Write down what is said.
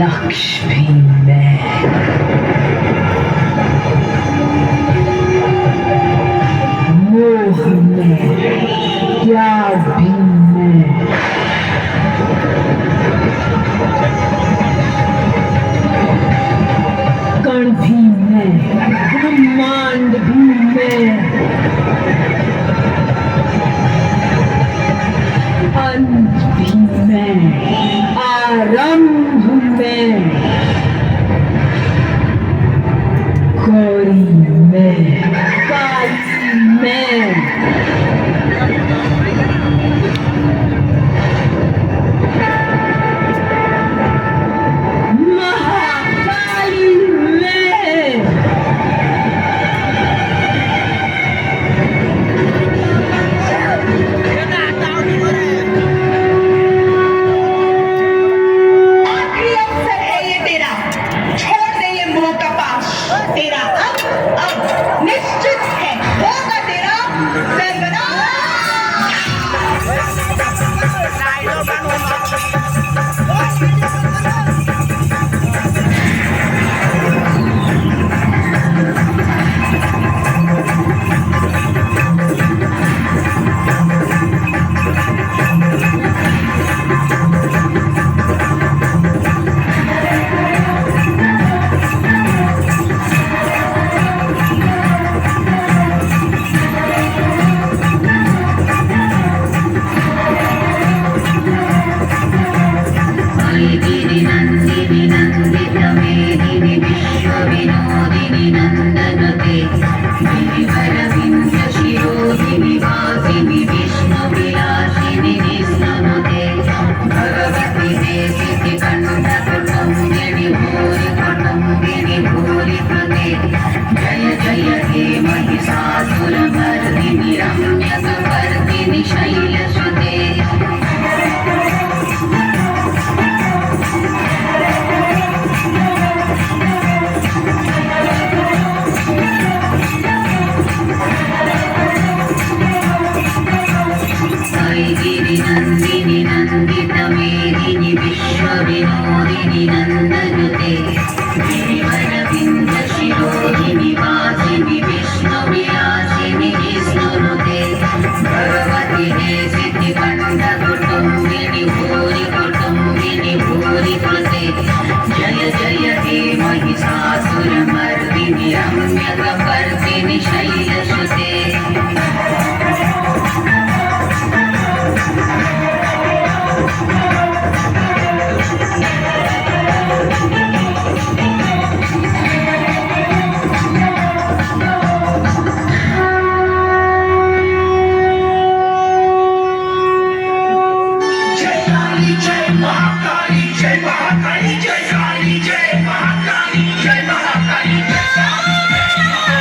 नक्श भी मैं, मोह में प्यार भी मैं, कण भी मैं, ब्रह्मांड भी मैं, अंत भी मैं, आरंभ मैं, गौरी मैं, काली मैं, महाकाली मैं, आखिरी अवसर है ये तेरा, छोड़ दे ये मोह का पाश। तेरा अंत अब निश्चित है, होगा तेरा गिरि नन्दिनि नन्दितमेदिनि विश्वविनोदिनि नन्दनुते गिरिवरविन्ध्यशिरोधिनि वासिनि विष्णुविलासिनि निस्नुते भगवति देसिति कण्ठकुटुम्बिनि भूरि कुटुम्बिनि भूरि कृते जय जय हे महिषासुरमर्दिनि रम्यकपर्दिनि शैल